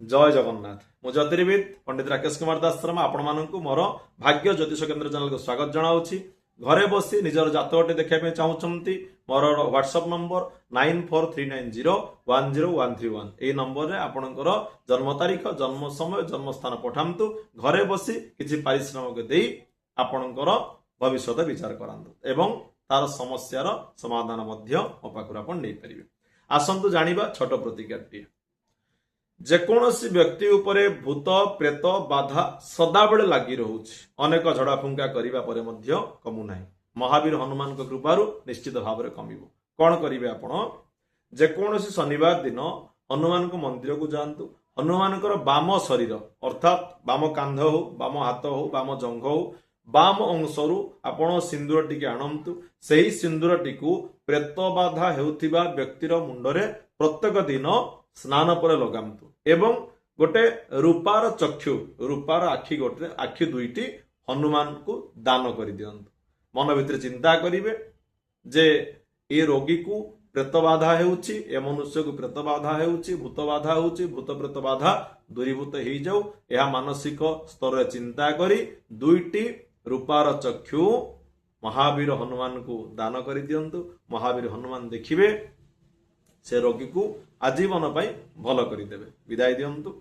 जय जगन्नाथ मु ज्योतिर्विद पंडित राकेश कुमार दास शर्मा आपण मानकु मोर भाग्य ज्योतिष केन्द्र चैनल को स्वागत जनाऊँगी। घरे बसी निजर जातकटे देखा चाहूँगी मोर व्हाट्सएप नंबर 9439010131 यही नंबर रे आपणकर जन्म तारीख जन्म समय जन्म स्थान पठातु। घरे बसी किसी पारिश्रमिक दे आपणकर भविष्य विचार करातु एवं तार समस्यार समाधान मो पाखु आपण नहीं पारे। आसतु जानिबा छोट प्रतिक्रिया। जेकोसी व्यक्ति उपरे भूत प्रेत बाधा सदाबेले लगी रोचे अनेक झड़ा फुंका करने पर कमुना। महावीर हनुमान कृपारू निश्चित भाव में कमिबो। कौन करेंगे आपण जेकोसी शनिवार दिन हनुमान मंदिर को जातु। हनुमान बाम शरीर अर्थात बाम कांध हो बाम हाथ हो बाम जंघ हो बाम अंशरू आपण सिंदूर टी आणतु। से ही सिंदूर टी प्रेत बाधा हेउथिबा व्यक्तिर मुंडरे प्रत्येक दिन स्नान पर लगातु एवं गोटे रूपार चक्षु रूपार आखि गोटे आखि दुईटी हनुमान को दान कर दियंतु। मन भीतर चिंता करिवे जे ए रोगी को प्रेत बाधा हेउछि ए मनुष्य को प्रेत बाधा हेउछि भूत बाधा हेउछि भूत प्रेत बाधा दूरीभूत हो जाऊ। यह मानसिक स्तर चिंता करी दुईटी रूपार चक्षु महावीर हनुमान को दान कर दियंतु। महावीर हनुमान देखिवे से रोगी को आजीवन भल करदेवे। विदाय दियंतु।